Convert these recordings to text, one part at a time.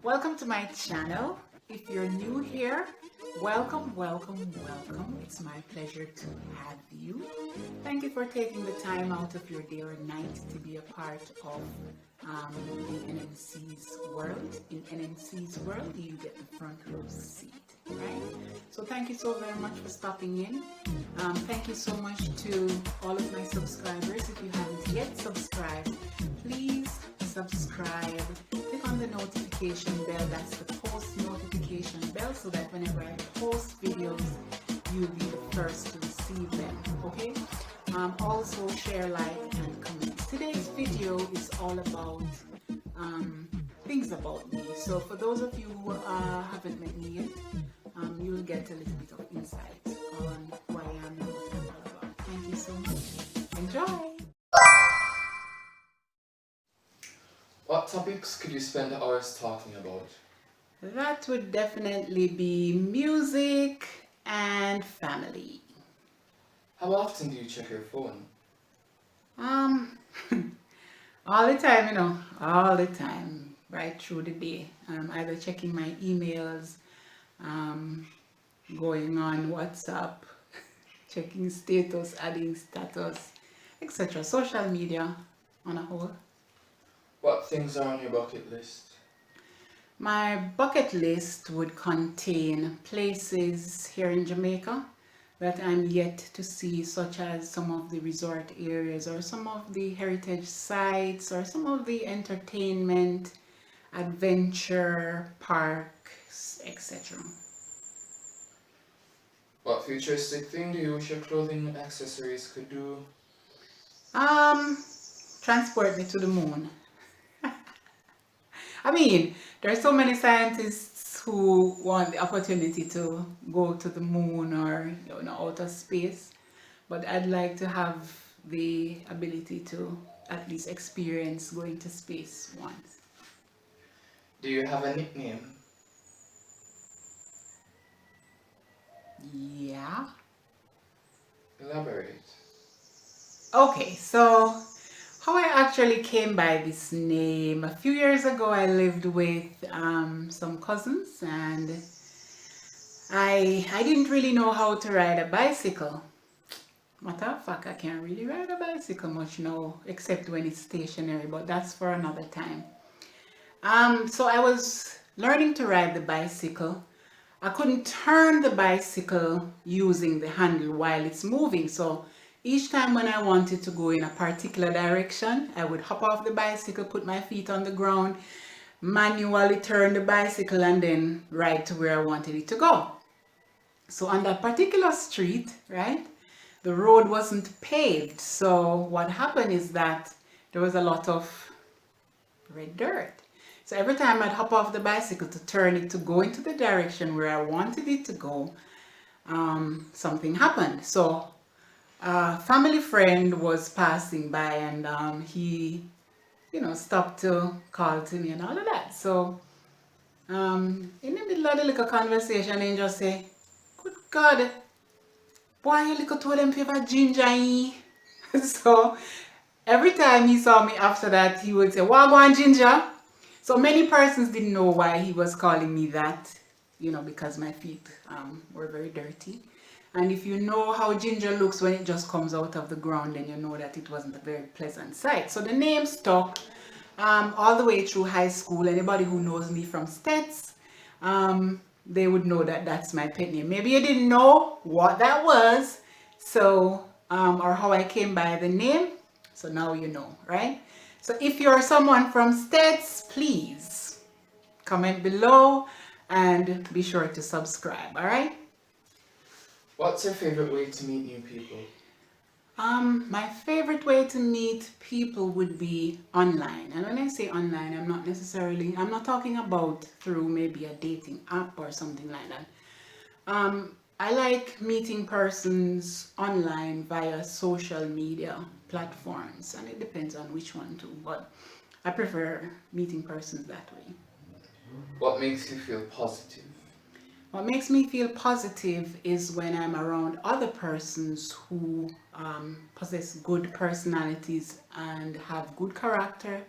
Welcome to my channel. If you're new here, welcome. It's my pleasure to have you. Thank you for taking the time out of your day or night to be a part of the NNC's world. In NNC's world, you get the front row seat, right? So thank you so very much for stopping in. Thank you so much to all of my subscribers. If you haven't yet subscribed, please subscribe. Click on the notification bell. That's the post notification bell, so that whenever I post videos, you'll be the first to receive them. Okay? Also share, like, and comment. Today's video is all about things about me. So for those of you who haven't met me yet, you'll get a little bit of insight on who I am and what I'm all about. Thank you so much. Enjoy! What topics could you spend hours talking about? That would definitely be music and family. How often do you check your phone? All the time, all the time, right through the day. Either checking my emails, going on WhatsApp, checking status, adding status, etc. Social media on a whole. What things are on your bucket list? My bucket list would contain places here in Jamaica that I'm yet to see, such as some of the resort areas or some of the heritage sites or some of the entertainment, adventure parks, etc. What futuristic thing do you wish your clothing and accessories could do? Transport me to the moon. I mean, there are so many scientists who want the opportunity to go to the moon or outer space, but I'd like to have the ability to at least experience going to space once. Do you have a nickname? Yeah. Elaborate. Okay, so how I actually came by this name, a few years ago I lived with some cousins, and I didn't really know how to ride a bicycle. Matter of fact, I can't really ride a bicycle much now, except when it's stationary, but that's for another time. So I was learning to ride the bicycle. I couldn't turn the bicycle using the handle while it's moving, so each time when I wanted to go in a particular direction, I would hop off the bicycle, put my feet on the ground, manually turn the bicycle, and then ride to where I wanted it to go. So on that particular street, right, the road wasn't paved. So what happened is that there was a lot of red dirt. So every time I'd hop off the bicycle to turn it to go into the direction where I wanted it to go, something happened. So a family friend was passing by, and he, stopped to call to me and all of that. So in the middle of the little conversation, he just say, "Good God, boy, you little told them favor ginger." So every time he saw me after that, he would say, "Wagwan ginger." So many persons didn't know why he was calling me that, because my feet were very dirty. And if you know how ginger looks when it just comes out of the ground, then you know that it wasn't a very pleasant sight. So the name stuck all the way through high school. Anybody who knows me from Stets, they would know that that's my pet name. Maybe you didn't know what that was, so or how I came by the name. So now you know, right? So if you're someone from Stets, please comment below and be sure to subscribe, all right? What's your favorite way to meet new people? My favorite way to meet people would be online. And when I say online, I'm not talking about through maybe a dating app or something like that. I like meeting persons online via social media platforms, and it depends on which one too, but I prefer meeting persons that way. What makes you feel positive? What makes me feel positive is when I'm around other persons who possess good personalities and have good character,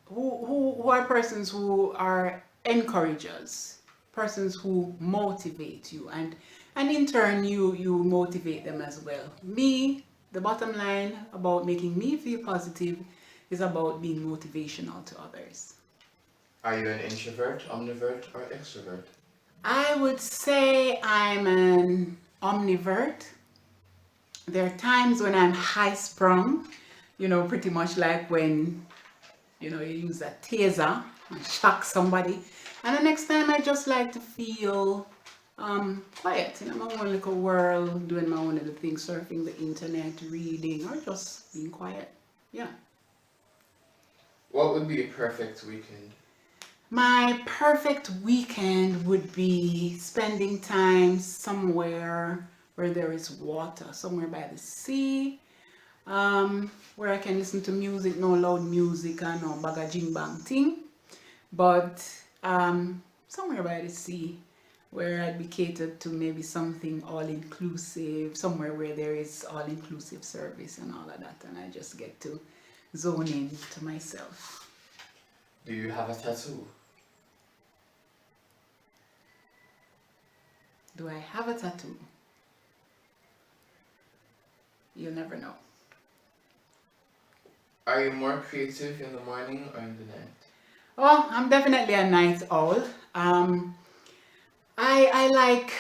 who are persons who are encouragers, persons who motivate you, and in turn you motivate them as well. Me, the bottom line about making me feel positive is about being motivational to others. Are you an introvert, omnivert, or extrovert? I would say I'm an omnivert. There are times when I'm high sprung, pretty much like when you use a taser and shock somebody. And the next time I just like to feel quiet in my own little world, doing my own little thing, surfing the internet, reading, or just being quiet. Yeah. What would be a perfect weekend? My perfect weekend would be spending time somewhere where there is water, somewhere by the sea, where I can listen to music, no loud music and no baga jing bang thing, but somewhere by the sea where I'd be catered to maybe something all inclusive, somewhere where there is all inclusive service and all of that, and I just get to zone in to myself. Do you have a tattoo? Do I have a tattoo? You'll never know. Are you more creative in the morning or in the night? Oh, I'm definitely a night owl. I like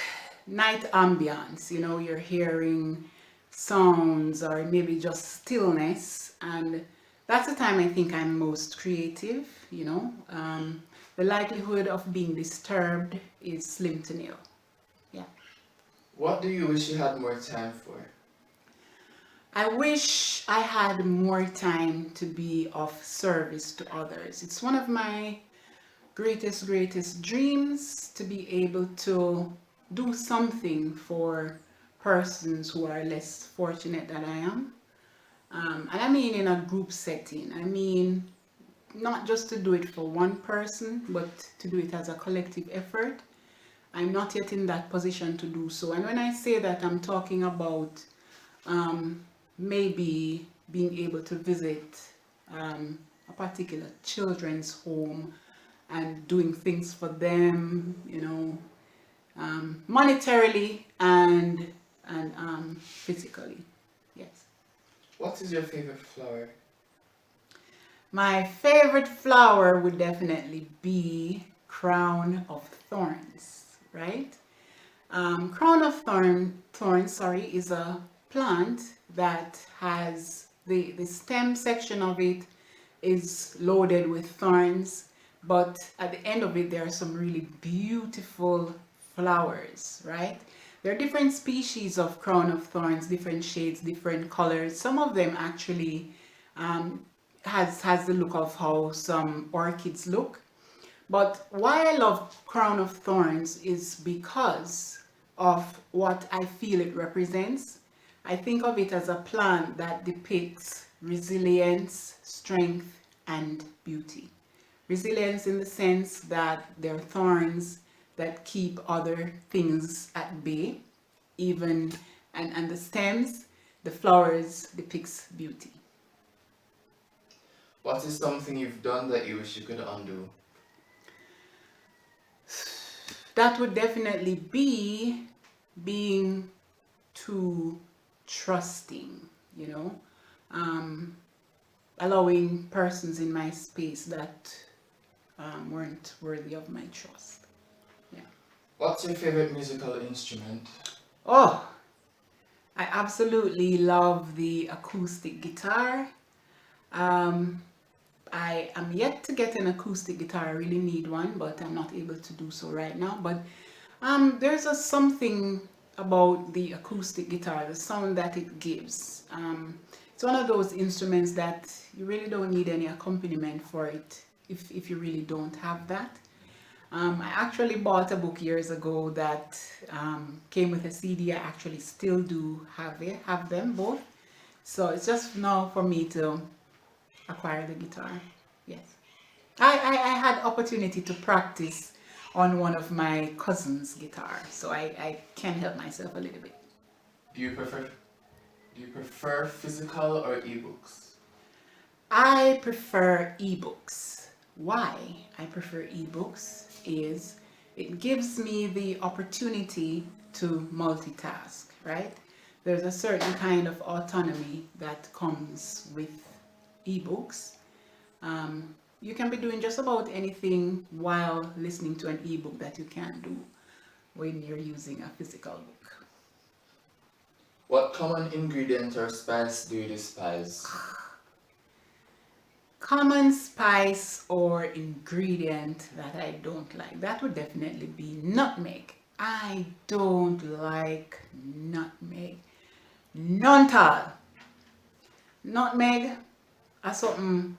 night ambience. You're hearing sounds or maybe just stillness, and that's the time I think I'm most creative. The likelihood of being disturbed is slim to nil. Yeah. What do you wish you had more time for? I wish I had more time to be of service to others. It's one of my greatest dreams to be able to do something for persons who are less fortunate than I am. And I mean in a group setting. I mean not just to do it for one person, but to do it as a collective effort. I'm not yet in that position to do so. And when I say that, I'm talking about maybe being able to visit a particular children's home and doing things for them, monetarily and physically. Yes. What is your favorite flower? My favorite flower would definitely be crown of thorns, right? Crown of thorns, sorry, is a plant that has the stem section of it is loaded with thorns, but at the end of it there are some really beautiful flowers, right? There are different species of crown of thorns, different shades, different colors. Some of them actually has the look of how some orchids look. But why I love crown of thorns is because of what I feel it represents. I think of it as a plant that depicts resilience, strength, and beauty. Resilience in the sense that there are thorns that keep other things at bay, even and the stems, the flowers depicts beauty. What is something you've done that you wish you could undo? That would definitely be being too trusting, you know, allowing persons in my space that weren't worthy of my trust. Yeah. What's your favorite musical instrument? Oh, I absolutely love the acoustic guitar. Um, I am yet to get an acoustic guitar. I really need one, but I'm not able to do so right now. But there's a something about the acoustic guitar, the sound that it gives. It's one of those instruments that you really don't need any accompaniment for it if you really don't have that. I actually bought a book years ago that came with a CD. I actually still do have them both. So it's just now for me to acquire the guitar. Yes. I had opportunity to practice on one of my cousin's guitar, so I can help myself a little bit. Do you prefer physical or ebooks? I prefer ebooks. Why I prefer ebooks is it gives me the opportunity to multitask, right? There's a certain kind of autonomy that comes with ebooks. You can be doing just about anything while listening to an ebook that you can't do when you're using a physical book. What common ingredient or spice do you despise? Common spice or ingredient that I don't like, that would definitely be nutmeg. I don't like nutmeg. None at all. Nutmeg are something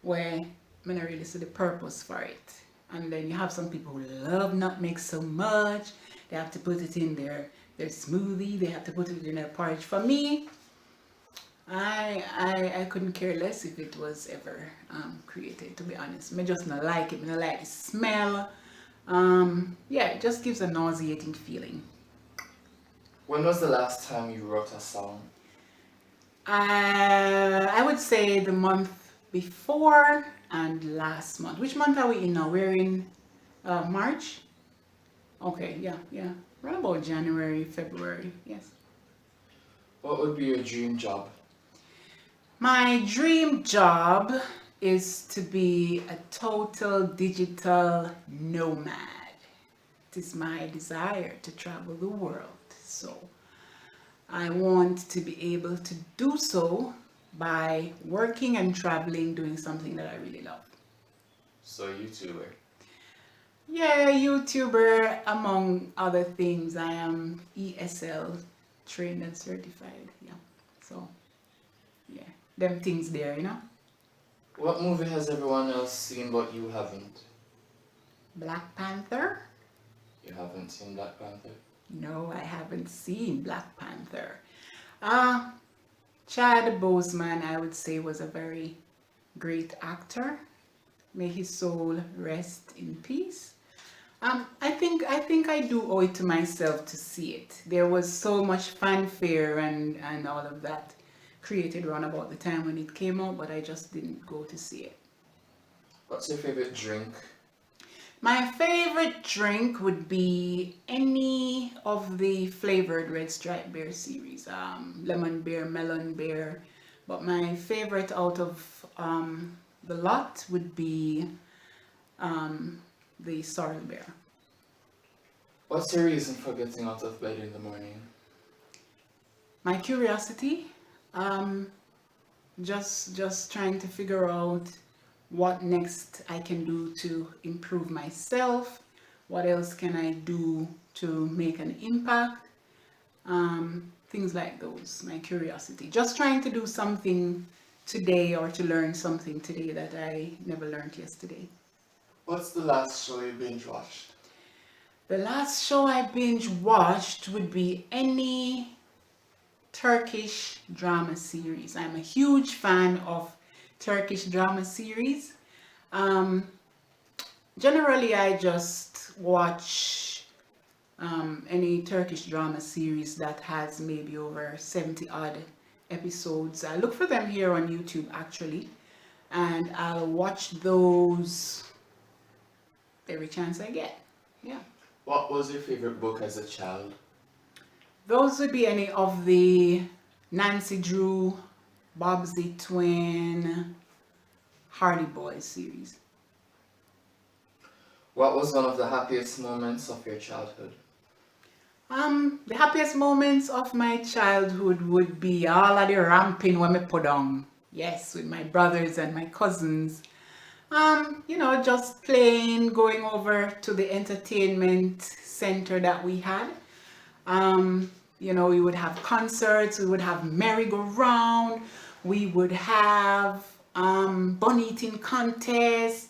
where I don't really see the purpose for it. And then you have some people who love nutmeg so much, they have to put it in their smoothie, they have to put it in their porridge. For me, I couldn't care less if it was ever created, to be honest. I just not like it. I don't like the smell. Yeah, it just gives a nauseating feeling. When was the last time you wrote a song? I would say the month before and last month. Which month are we in now? We're in March. Okay, yeah. Right about January, February. Yes. What would be your dream job? My dream job is to be a total digital nomad. It is my desire to travel the world. So I want to be able to do so by working and traveling, doing something that I really love. So YouTuber. Yeah, YouTuber, among other things. I am ESL trained and certified. Yeah. So, yeah, them things there, you know. What movie has everyone else seen but you haven't? Black Panther? You haven't seen Black Panther? No, I haven't seen Black Panther. Uh, Chad Boseman, I would say, was a very great actor. May his soul rest in peace. I think I do owe it to myself to see it. There was so much fanfare and all of that created around about the time when it came out, but I just didn't go to see it. What's your favorite drink? My favorite drink would be any of the flavored Red Stripe Beer series, lemon beer, melon beer. But my favorite out of the lot would be the sorrel beer. What's your reason for getting out of bed in the morning? My curiosity, um, just trying to figure out what next I can do to improve myself. What else can I do to make an impact? Things like those. My curiosity. Just trying to do something today or to learn something today that I never learned yesterday. What's the last show you binge watched? The last show I binge watched would be any Turkish drama series. I'm a huge fan of Turkish drama series. Um, Generally, I just watch any Turkish drama series that has maybe over 70 odd episodes. I look for them here on YouTube actually, and I'll watch those every chance I get. Yeah. What was your favorite book as a child? Those would be any of the Nancy Drew, Bobsy Twin, Hardy Boys series. What was one of the happiest moments of your childhood? The happiest moments of my childhood would be all of the ramping when me put on. Yes, with my brothers and my cousins. Just playing, going over to the entertainment center that we had. We would have concerts, we would have merry-go-round, we would have bun eating contests,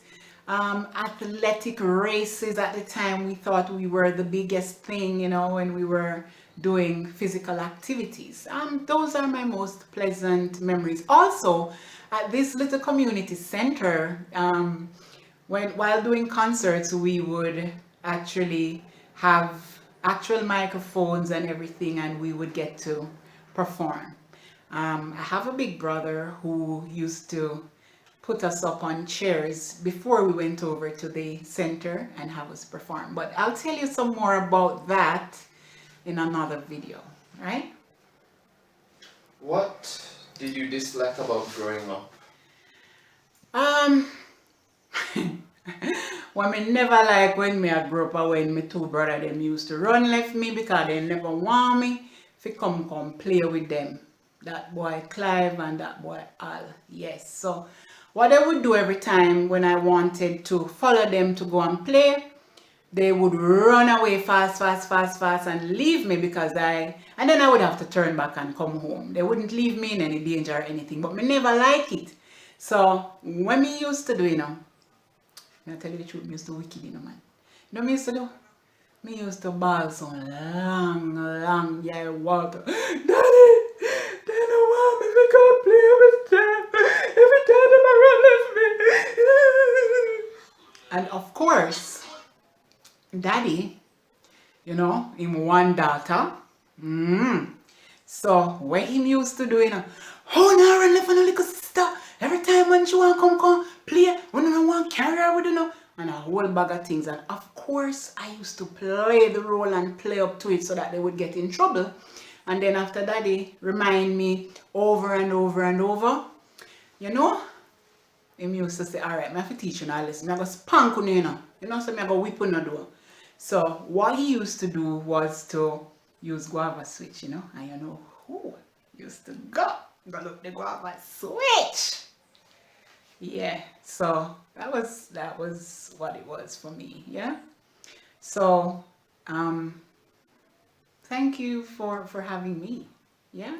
athletic races. At the time we thought we were the biggest thing, when we were doing physical activities. Those are my most pleasant memories. Also, at this little community center, while doing concerts, we would actually have actual microphones and everything, and we would get to perform. I have a big brother who used to put us up on chairs before we went over to the center and have us perform. But I'll tell you some more about that in another video, right? What did you dislike about growing up? Um, what me never like when me I grew up and when my two brother them used to run left me because they never want me to come play with them. That boy Clive and that boy Al. Yes. So what they would do every time when I wanted to follow them to go and play, they would run away fast and leave me because and then I would have to turn back and come home. They wouldn't leave me in any danger or anything, but me never like it. So when me used to do, I tell you the truth, me used to wicked, man. You know me used to do? Me used to bawl so long, yeah, water. Daddy, they don't want me to go play with them. Every time they run left me. And of course, Daddy, him one daughter. So what him used to do, oh no, run left on a little sister. Every time when she want come play, when I want carry her with and a whole bag of things. And of course, I used to play the role and play up to it so that they would get in trouble. And then after Daddy remind me over and over and over, him used to say, all right, I have to teach you now, listen, I go spank on you, so I go whip on the door. So what he used to do was to use guava switch, and who used to go look the guava switch. Yeah, so that was what it was for me. Yeah. So thank you for having me. Yeah.